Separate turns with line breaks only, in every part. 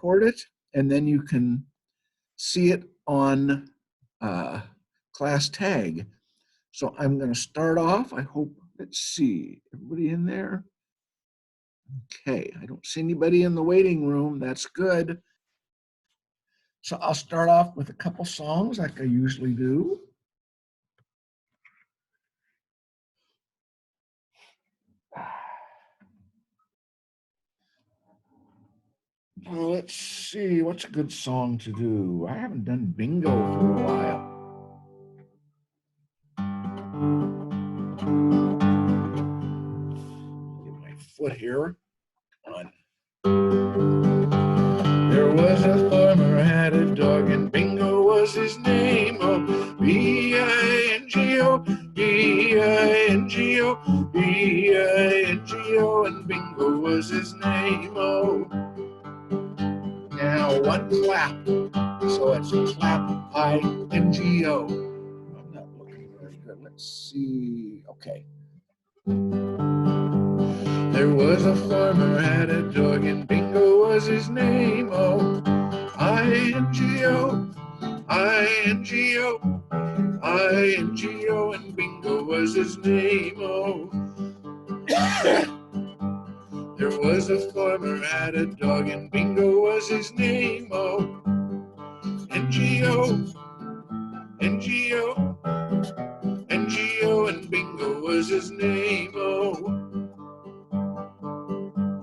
record it, and then you can see it on class tag. So I'm going to start off. I hope, let's see, everybody in there? Okay, I don't see anybody in the waiting room. That's good. So I'll start off with a couple songs like I usually do. Well, let's see, what's a good song to do? I haven't done bingo for a while. Get my foot here. Come on. There was a farmer had a dog, and Bingo was his name. Oh, B-I-N-G-O, B-I-N-G-O, B-I-N-G-O, and Bingo was his name. Oh, now one clap, so it's clap I-N-G-O. I'm not looking very good. Let's see. Okay. There was a farmer had a dog, and Bingo was his name. Oh, I-N-G-O, I-N-G-O, I-N-G-O, and Bingo was his name. Oh, there was a farmer had a dog, and Bingo was his name. Oh, N-G-O, N-G-O, N-G-O, and Bingo was his name. Oh,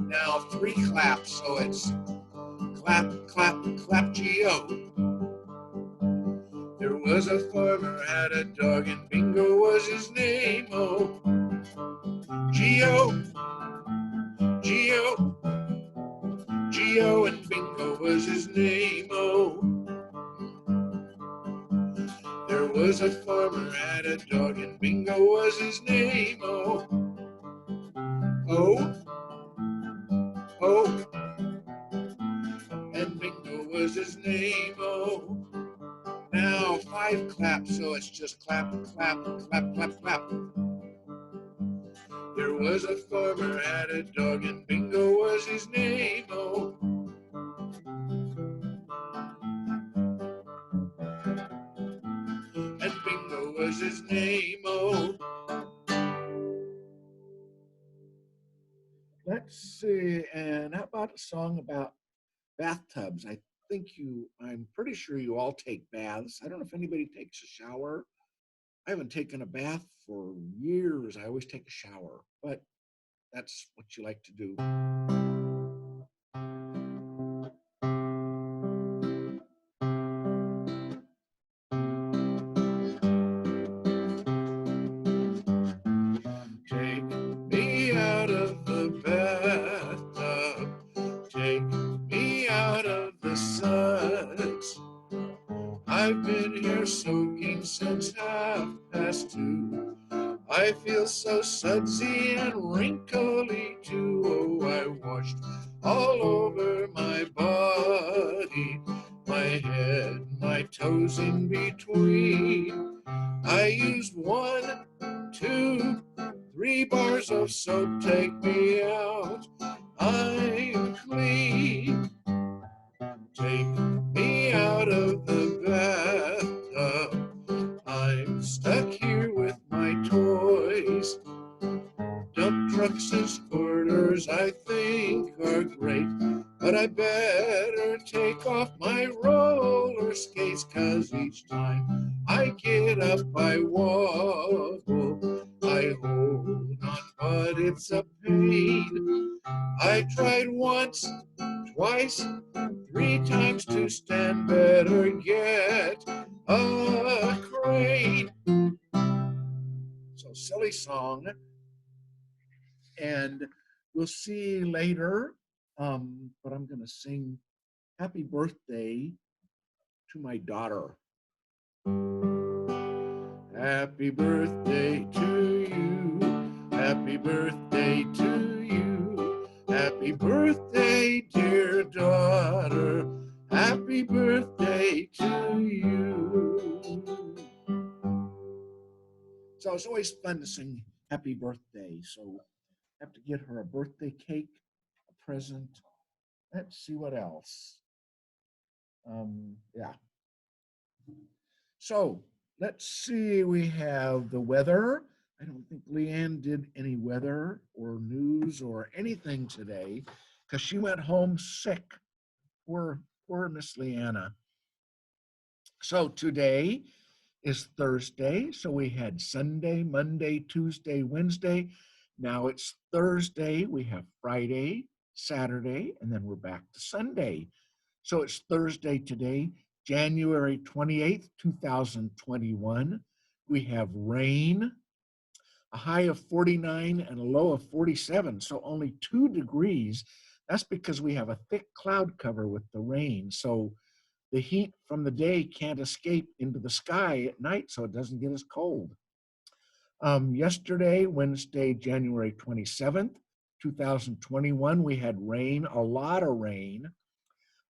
now three claps, so it's clap, clap, clap, G-O. There was a farmer had a dog, and Bingo was his name. Oh, G-O, G-O, G-O, and Bingo was his name. Oh, there was a farmer had a dog, and Bingo was his name. Oh, oh, oh, and Bingo was his name. Oh, now five claps, so it's just clap, clap, clap, clap, clap. There was a farmer had a dog, and Bingo was his name. Oh, and Bingo was his name. Oh, let's see. And how about a song about bathtubs? I'm pretty sure you all take baths. I don't know if anybody takes a shower. I haven't taken a bath for years. I always take a shower, but that's what you like to do. Take me out of the bathtub. Take me out of the suds. I've been here soaking since 2:30. I feel so sudsy and wrinkly too. Oh, I washed all over my body, my head, my toes in between. I used 1, 2, 3 bars of soap. Take me out, I'm clean. Take me out of the bathtub. I'm stuck here with my toys. Dump trucks and squirters I think are great, but I better take off my roller skates, 'cause each time I get up I wobble. I hold on, but it's a pain. I tried once, twice, 3 times to stand, better get a crane. So silly song, and we'll see later. But I'm going to sing happy birthday to my daughter. Happy birthday to you. Happy birthday to you. Happy birthday, dear daughter. Happy birthday to you. So it's always fun to sing happy birthday. So I have to get her a birthday cake, a present. Let's see what else. Yeah. So let's see, we have the weather. I don't think Leanne did any weather or news or anything today because she went home sick. Poor Miss Leanna. So today is Thursday. So we had Sunday, Monday, Tuesday, Wednesday. Now it's Thursday. We have Friday, Saturday, and then we're back to Sunday. So it's Thursday today, January 28th, 2021. We have rain, a high of 49 and a low of 47, so only 2 degrees. That's because we have a thick cloud cover with the rain. So the heat from the day can't escape into the sky at night, so it doesn't get as cold. Yesterday, Wednesday, January 27th, 2021, we had rain, a lot of rain,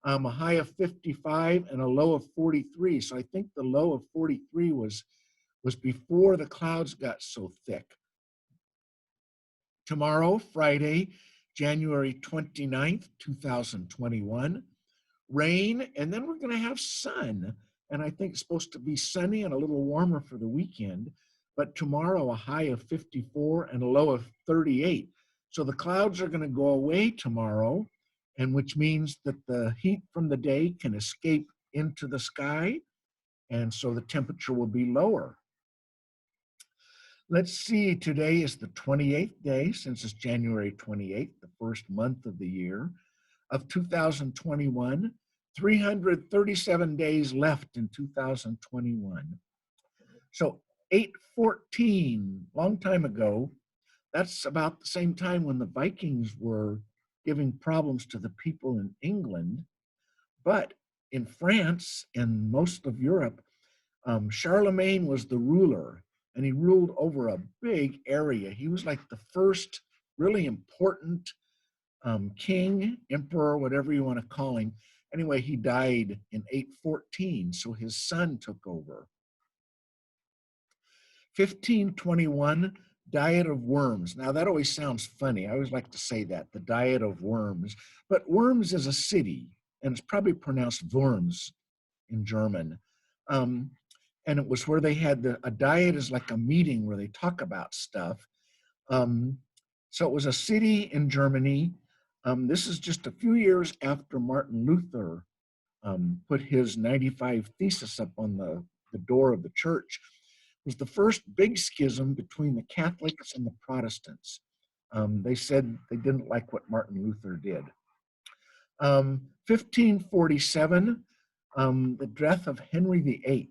a high of 55 and a low of 43. So I think the low of 43 was before the clouds got so thick. Tomorrow, Friday, January 29th, 2021, rain, and then we're going to have sun. And I think it's supposed to be sunny and a little warmer for the weekend. But tomorrow, a high of 54 and a low of 38. So the clouds are going to go away tomorrow, and which means that the heat from the day can escape into the sky. And so the temperature will be lower. Let's see, today is the 28th day since it's January 28th, the first month of the year of 2021, 337 days left in 2021. So 814, long time ago, that's about the same time when the Vikings were giving problems to the people in England. But in France and most of Europe, Charlemagne was the ruler, and he ruled over a big area. He was like the first really important king, emperor, whatever you want to call him. Anyway, he died in 814, so his son took over. 1521, diet of worms. Now that always sounds funny. I always like to say that, the diet of worms. But Worms is a city, and it's probably pronounced Worms in German. And it was where they had a diet is like a meeting where they talk about stuff. So it was a city in Germany. This is just a few years after Martin Luther put his 95 Thesis up on the door of the church. It was the first big schism between the Catholics and the Protestants. They said they didn't like what Martin Luther did. 1547, the death of Henry VIII.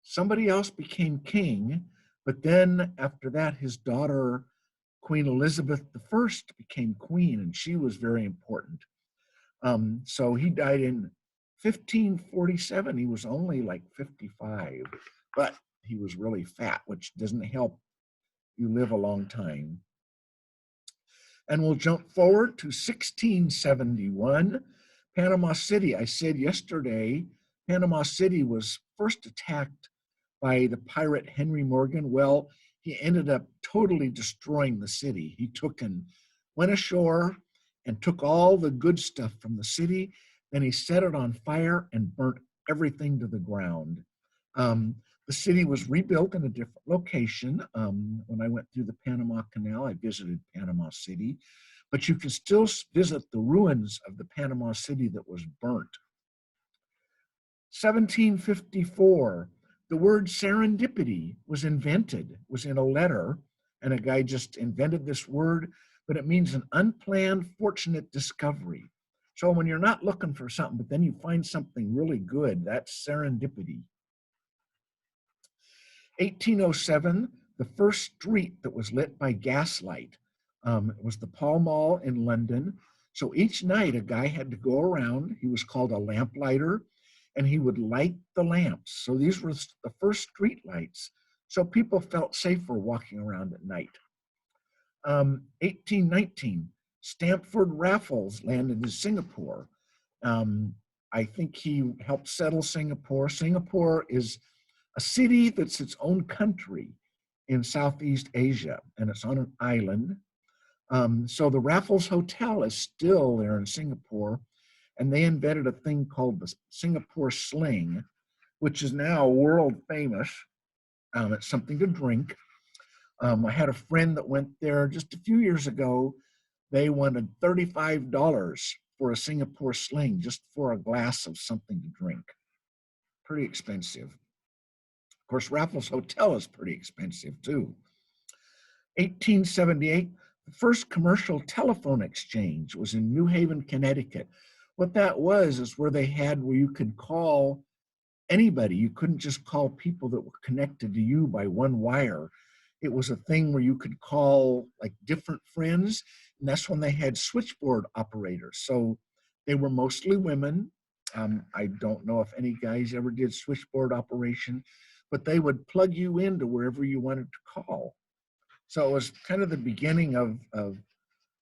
Somebody else became king, but then after that, his daughter, Queen Elizabeth I, became queen, and she was very important. So he died in 1547. He was only like 55, but he was really fat, which doesn't help you live a long time. And we'll jump forward to 1671, Panama City. I said yesterday, Panama City was first attacked by the pirate Henry Morgan. Well, he ended up totally destroying the city. He went ashore and took all the good stuff from the city. Then he set it on fire and burnt everything to the ground. The city was rebuilt in a different location. When I went through the Panama Canal, I visited Panama City, but you can still visit the ruins of the Panama City that was burnt. 1754, the word serendipity was invented, was in a letter, and a guy just invented this word, but it means an unplanned, fortunate discovery. So when you're not looking for something, but then you find something really good, that's serendipity. 1807, the first street that was lit by gaslight. It was the Pall Mall in London. So each night a guy had to go around, he was called a lamplighter, and he would light the lamps. So these were the first street lights. So people felt safer walking around at night. 1819, Stamford Raffles landed in Singapore. I think he helped settle Singapore. Singapore is a city that's its own country in Southeast Asia, and it's on an island. So the Raffles Hotel is still there in Singapore, and they invented a thing called the Singapore Sling, which is now world famous. It's something to drink. I had a friend that went there just a few years ago. They wanted $35 for a Singapore Sling, just for a glass of something to drink. Pretty expensive. Of course, Raffles Hotel is pretty expensive too. 1878, the first commercial telephone exchange was in New Haven, Connecticut. What that was is where they had where you could call anybody. You couldn't just call people that were connected to you by one wire. It was a thing where you could call like different friends, and that's when they had switchboard operators. So they were mostly women. I don't know if any guys ever did switchboard operation, but they would plug you into wherever you wanted to call. So it was kind of the beginning of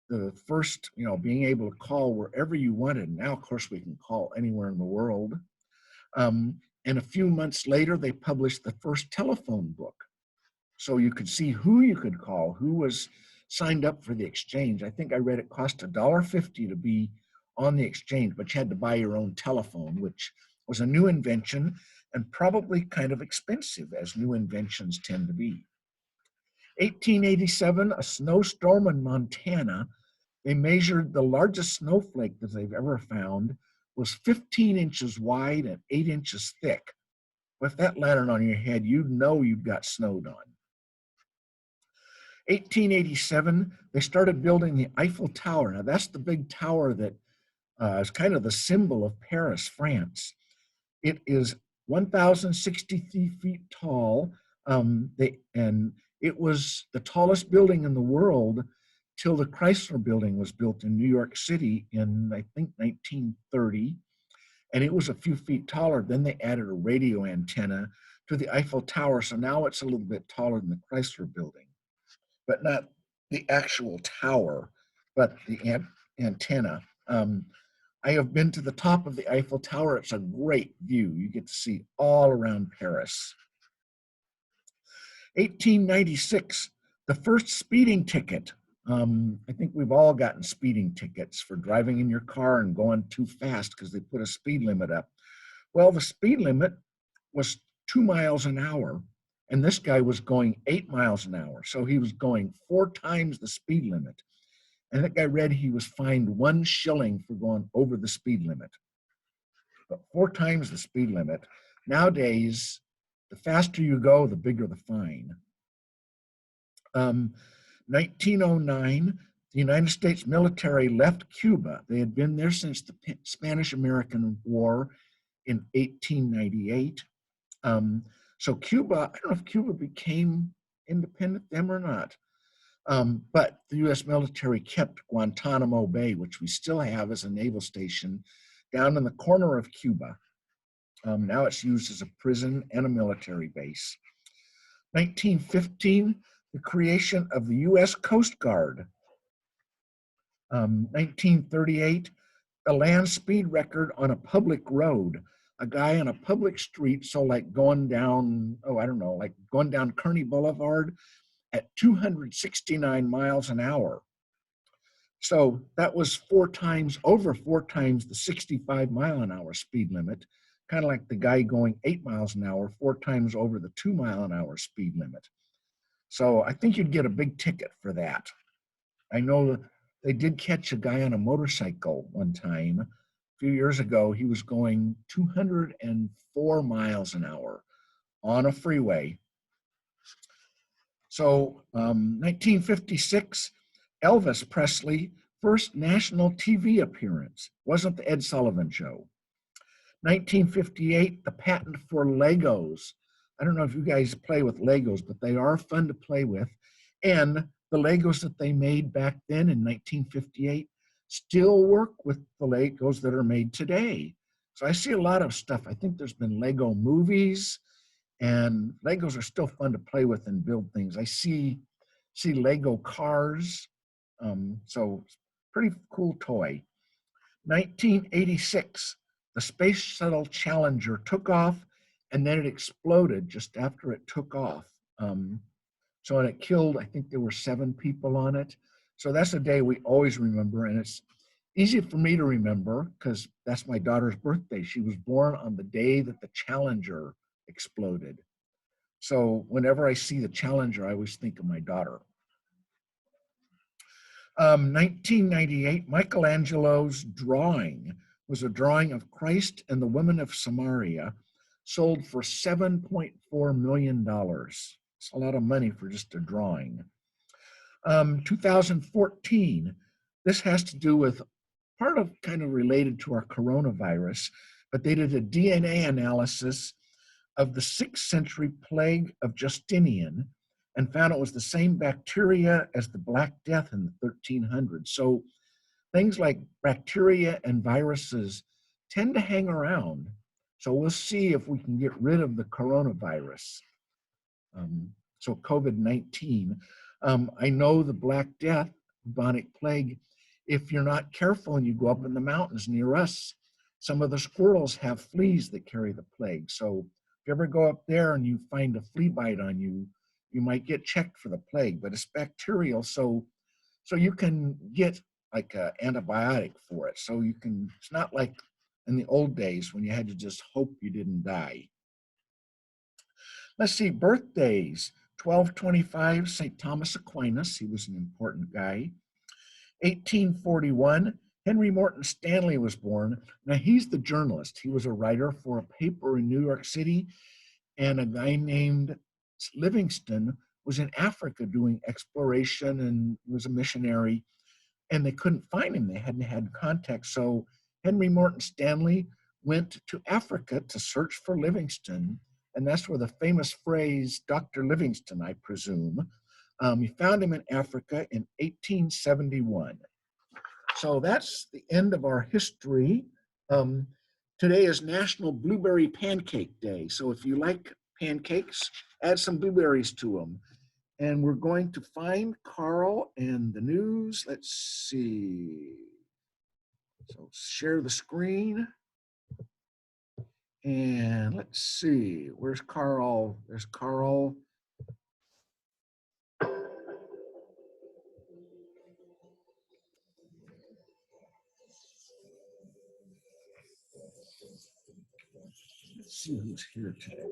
the first, being able to call wherever you wanted. Now, of course, we can call anywhere in the world. And a few months later, they published the first telephone book. So you could see who you could call, who was signed up for the exchange. I think I read it cost $1.50 to be on the exchange, but you had to buy your own telephone, which was a new invention and probably kind of expensive, as new inventions tend to be. 1887, a snowstorm in Montana. They measured the largest snowflake that they've ever found was 15 inches wide and 8 inches thick. With that landed on your head, you'd know you'd got snowed on. 1887, they started building the Eiffel Tower. Now, that's the big tower that is kind of the symbol of Paris, France. It is 1,063 feet tall, and it was the tallest building in the world till the Chrysler Building was built in New York City in, I think, 1930. And it was a few feet taller. Then they added a radio antenna to the Eiffel Tower. So now it's a little bit taller than the Chrysler Building, but not the actual tower, but the antenna. I have been to the top of the Eiffel Tower. It's a great view. You get to see all around Paris. 1896, the first speeding ticket. I think we've all gotten speeding tickets for driving in your car and going too fast because they put a speed limit up. Well, the speed limit was 2 miles an hour, and this guy was going 8 miles an hour. So he was going 4 times the speed limit. And I think I read he was fined 1 shilling for going over the speed limit. But 4 times the speed limit. Nowadays, the faster you go, the bigger the fine. 1909, the United States military left Cuba. They had been there since the Spanish-American War in 1898. So Cuba, I don't know if Cuba became independent then or not, but the U.S. military kept Guantanamo Bay, which we still have as a naval station, down in the corner of Cuba. Now it's used as a prison and a military base. 1915, the creation of the U.S. Coast Guard. 1938, a land speed record on a public road. A guy on a public street, so like going down, like going down Kearny Boulevard at 269 miles an hour. So that was 4 times the 65 mile an hour speed limit, kind of like the guy going 8 miles an hour, 4 times over the 2 mile an hour speed limit. So I think you'd get a big ticket for that. I know they did catch a guy on a motorcycle one time. A few years ago, he was going 204 miles an hour on a freeway. So 1956, Elvis Presley, first national TV appearance. Wasn't the Ed Sullivan Show. 1958, the patent for Legos. I don't know if you guys play with Legos, but they are fun to play with. And the Legos that they made back then in 1958 still work with the Legos that are made today. So I see a lot of stuff. I think there's been Lego movies, and Legos are still fun to play with and build things. I see Lego cars. So pretty cool toy. 1986, the Space Shuttle Challenger took off, and then it exploded just after it took off. So it killed, I think there were 7 people on it. So that's a day we always remember, and Easy for me to remember because that's my daughter's birthday. She was born on the day that the Challenger exploded. So whenever I see the Challenger, I always think of my daughter. 1998, Michelangelo's drawing was a drawing of Christ and the women of Samaria, sold for $7.4 million. It's a lot of money for just a drawing. 2014, this has to do with part of kind of related to our coronavirus, but they did a DNA analysis of the 6th century plague of Justinian and found it was the same bacteria as the Black Death in the 1300s. So things like bacteria and viruses tend to hang around. So we'll see if we can get rid of the coronavirus. So COVID-19. I know the Black Death, bubonic plague, if you're not careful and you go up in the mountains near us, some of the squirrels have fleas that carry the plague. So if you ever go up there and you find a flea bite on you, you might get checked for the plague, but it's bacterial. So you can get like an antibiotic for it. So you can, it's not like in the old days when you had to just hope you didn't die. Let's see, birthdays. 1225, St. Thomas Aquinas. He was an important guy. 1841, Henry Morton Stanley was born. Now, he's the journalist. He was a writer for a paper in New York City, and a guy named Livingston was in Africa doing exploration and was a missionary, and they couldn't find him. They hadn't had contact. So Henry Morton Stanley went to Africa to search for Livingston, and that's where the famous phrase, Dr. Livingston, I presume, he found him in Africa in 1871. So that's the end of our history. Today is National Blueberry Pancake Day. So if you like pancakes, add some blueberries to them. And we're going to find Carl and the news. Let's see. So share the screen. And let's see, where's Carl? There's Carl. Let's see who's here today.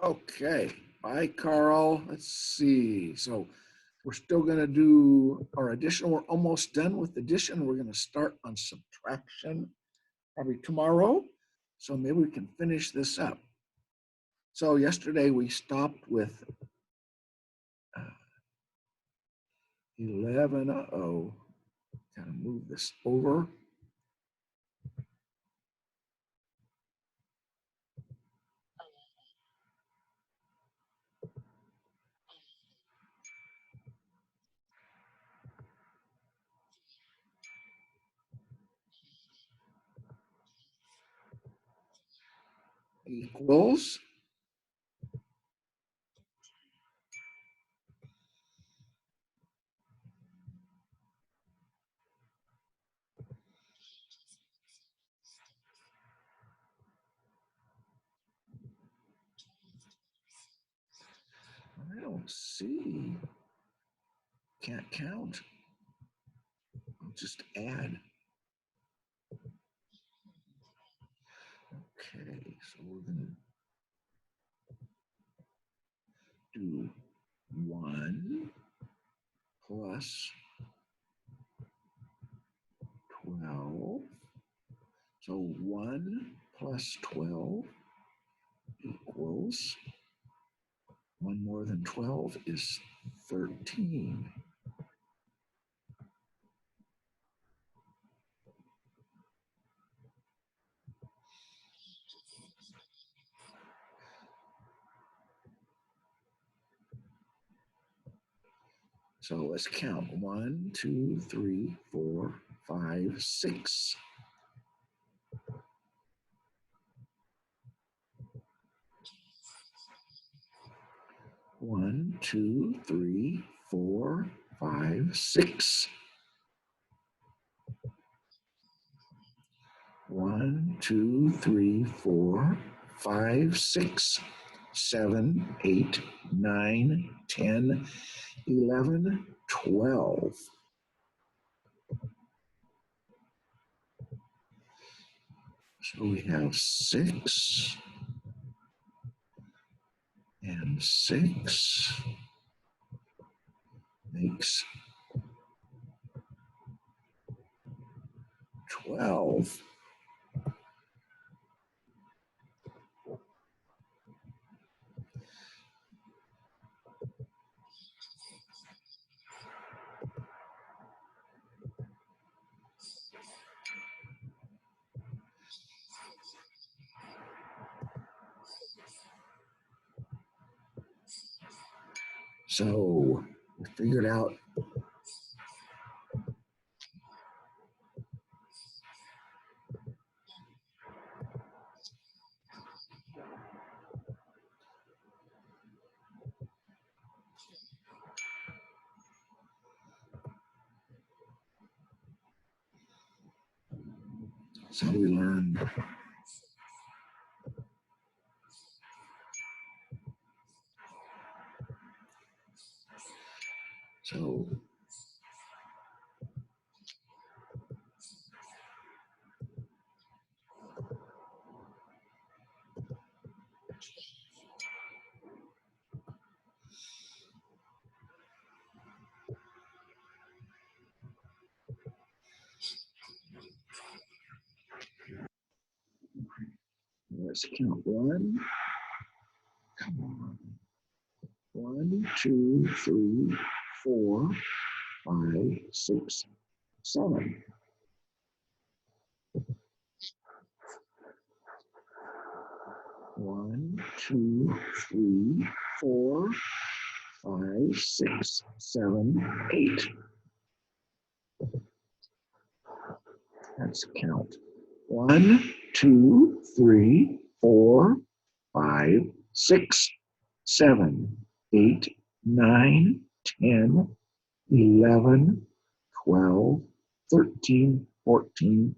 Okay, bye, Carl. Let's see. So we're still going to do our addition. We're almost done with addition. We're going to start on subtraction probably tomorrow. So maybe we can finish this up. So yesterday we stopped with 11. Uh-oh. Kind of move this over. Equals. I don't see. Can't count. I'll just add. Okay, so we're going to do 1 plus 12. So 1 plus 12 equals 1 more than 12 is 13. So let's count 1, 2, 3, 4, 5, 6. One, two, three, 4, 5, 6. 1, 2, 3, 4, 5, 6, 7, 8, 9, 10, 11, 12. So we have 6 and 6 makes 12. So we figured out so we learned so let's count 1. Come on. 1, 2, 3, 4, 5, 6, 7. 1, 2, 3, 4, 5, 6, 7, 8. Let's count. 1, 2, 3, 4, 5, 6, 7, 8, 9, 10, 11, 12, 13, 14,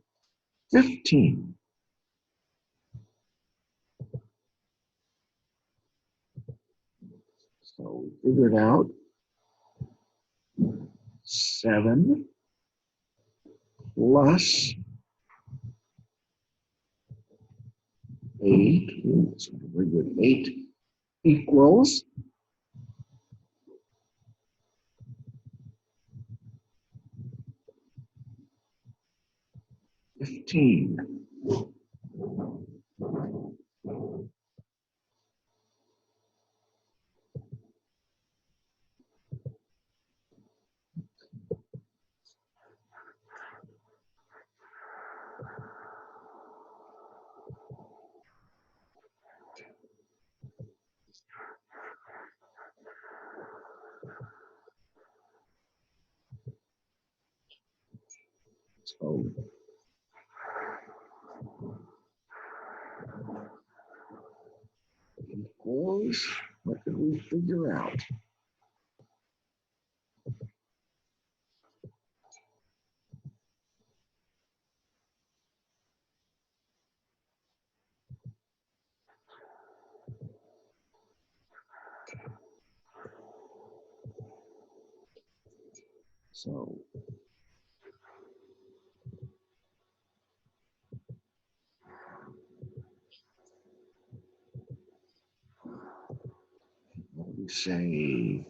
15. So we figured out 7 plus 8, that's very good, 8 equals 15. So equals, what did we figure out? So what do we say?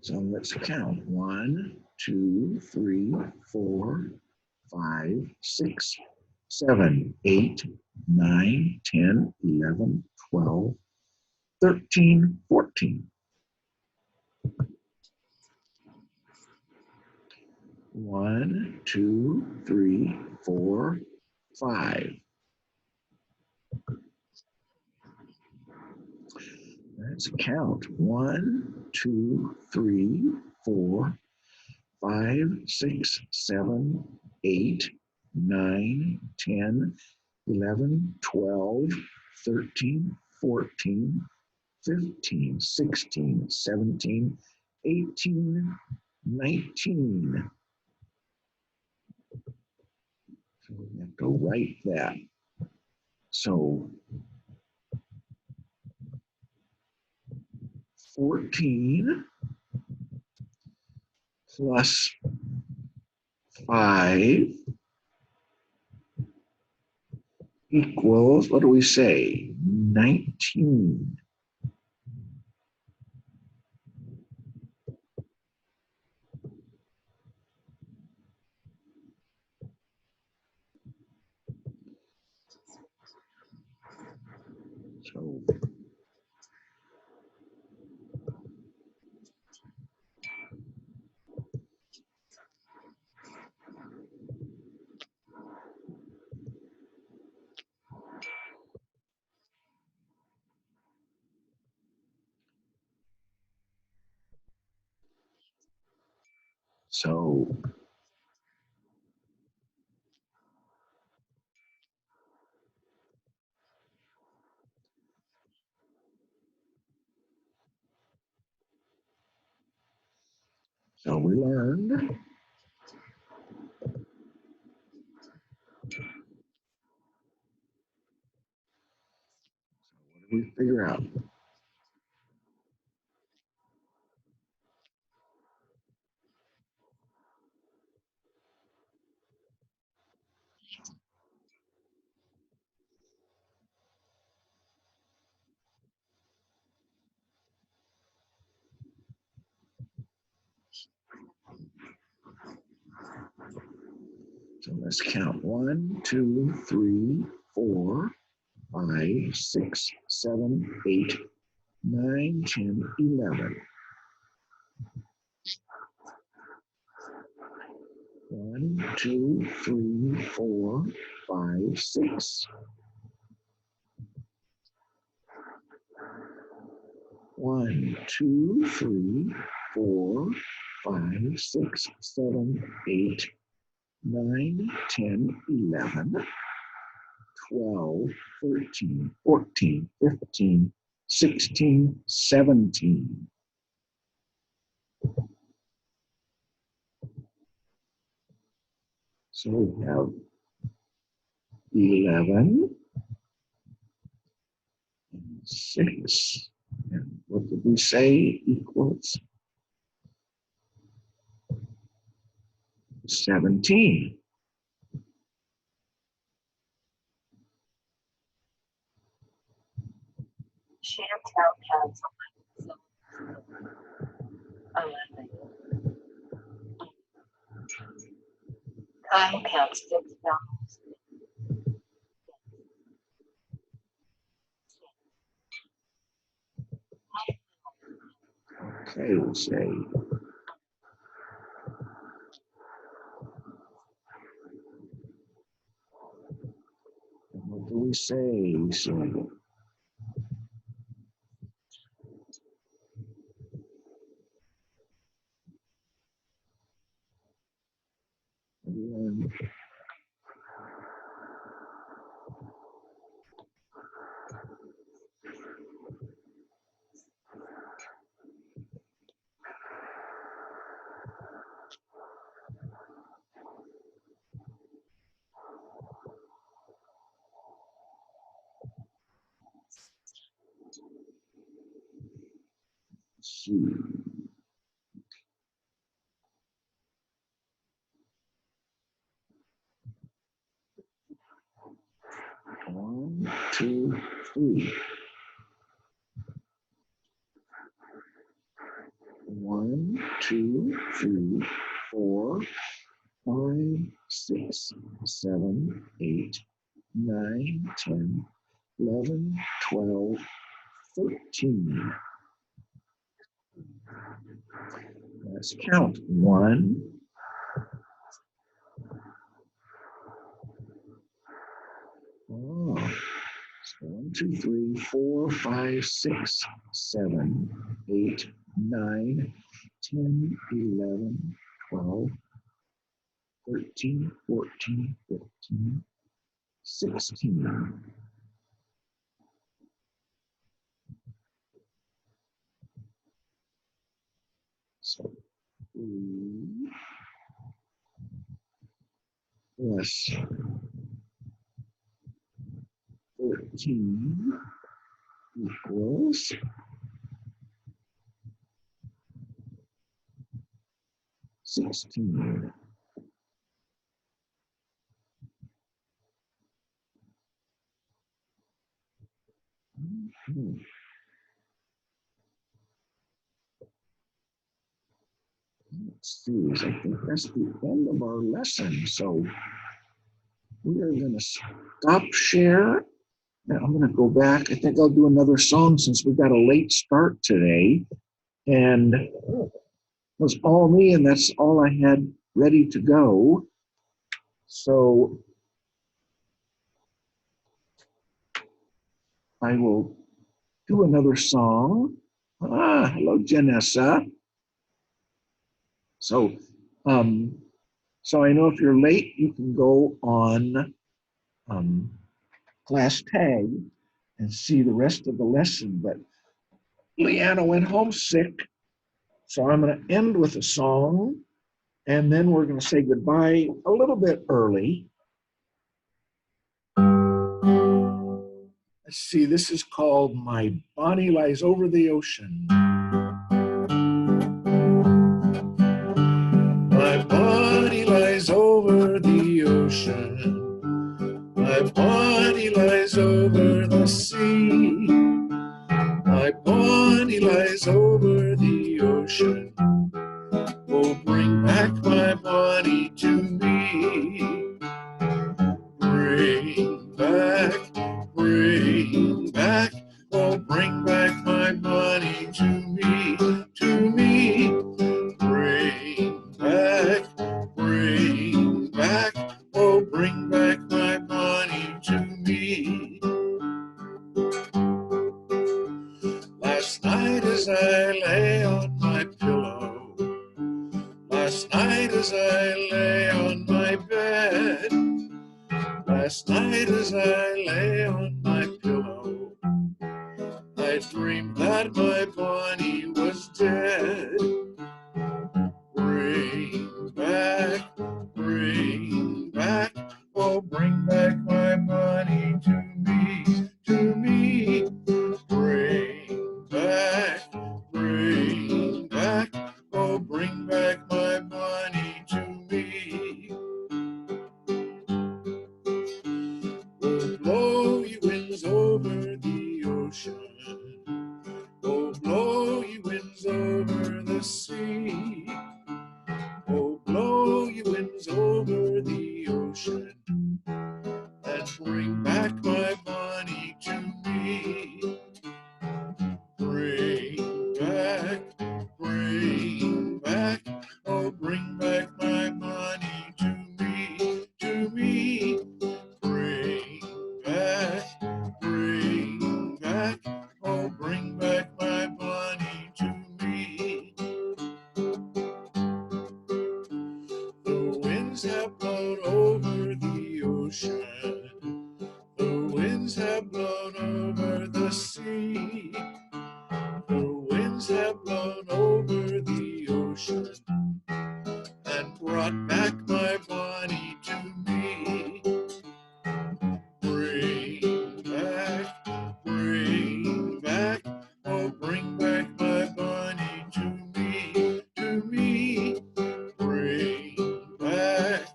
So let's count. 1, 2, 3, 4, 5, 6, 7, 8, 9, 10, 11, 12, 13, 14. 1, 2, 3, 4, 5. Let's count. 1, 2, 3, 4, 5, 6, 7, 8, 9, 10, 11, 12, 13, 14, 15, 16, 17, 18, 19. So we have to write that. So 14 plus 5 equals, what do we say? 19. So we learned we figure out. So let's count. 1, 2, 3, 4, 5, 6, 7, 8, 9, 10, 11. 1, 2, 3, 4, 5, 6. 1, 2, 3, 4, 5, 6, 7, 8, 9, 10, 11, 12, 13, 14, 15, 16, 17. So we have 11 and 6. And what did we say equals 17?
Chantel counts 11. Kyle counts $6.
Okay, we'll say what do we say? We say 1. See. 1, 2, 3. 1, 2, 3, 4, 5, 6, 7, 8, 9, 10, 11, 12, 13. Let's count. 1, 2, 3, 4, 5, 6, 7, 8, 9, 10, 11, 12, 13, 14, 15, 16. So 3 plus 13 equals 16. Let's see, I think that's the end of our lesson. So we are going to stop share. Now I'm going to go back. I think I'll do another song since we got a late start today. And it was all me, and that's all I had ready to go. So I will do another song. Hello, Janessa. So I know if you're late, you can go on class tag and see the rest of the lesson. But Leanna went home sick, so I'm going to end with a song, and then we're going to say goodbye a little bit early. Let's see, this is called My Bonnie Lies Over the Ocean. My Bonnie lies over the ocean. My Bonnie lies over the sea. My Bonnie lies over the ocean. Oh, bring back my Bonnie to me. Bring back, oh, bring back my Bonnie to me, to me. Bring back, oh, bring back my Bonnie to me. Last night as I lay on my pillow, last night as I lay on my bed, last night as I lay on my pillow, I dreamed that my Bonnie was dead. Bring back oh, bring back my bunny to me, to me. Bring back, oh, bring back my bunny to me. Oh, blow ye winds over the ocean. Oh, blow ye winds over the sea. Oh, blow ye winds over the ocean and bring back my bunny to me. Bring back, oh, bring back my bunny to me, to me. Bring back, oh, bring back my bunny to me. The winds have blown over the ocean. The winds have blown over the sea. The winds have blown over the ocean and brought back my bunny to me. Bring back, oh, bring back my bunny to me, to me. Bring back,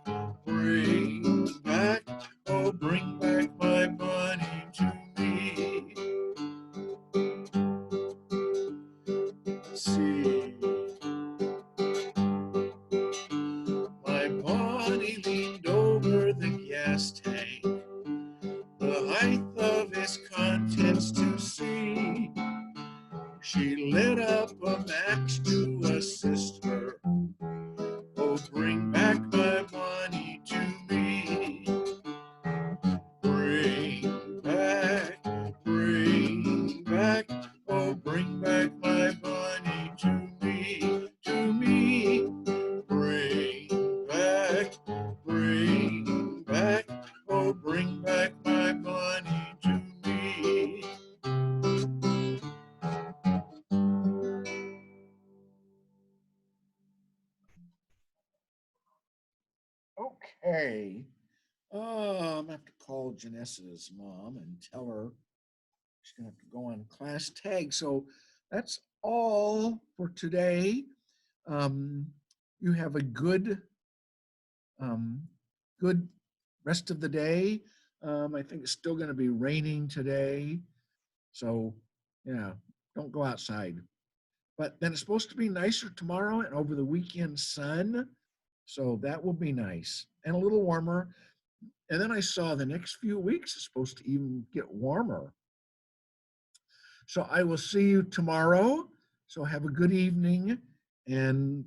oh, bring back my bunny to me. See, my bunny leaned over the gas tank, the height of its contents to see. She lit up a match to assist her. Oh, bring back my bunny to me. Bring back, oh, bring back my bunny to me, to me. Bring back, oh, bring back my bunny to me. Okay. I'm gonna have to call Janessa's mom and tell her she's gonna have to go on class tag. So that's all for today. Um, you have a um, good rest of the day. I think it's still going to be raining today, so yeah, don't go outside. But then it's supposed to be nicer tomorrow and over the weekend, sun. So that will be nice and a little warmer. And then I saw the next few weeks is supposed to even get warmer. So I will see you tomorrow. So have a good evening and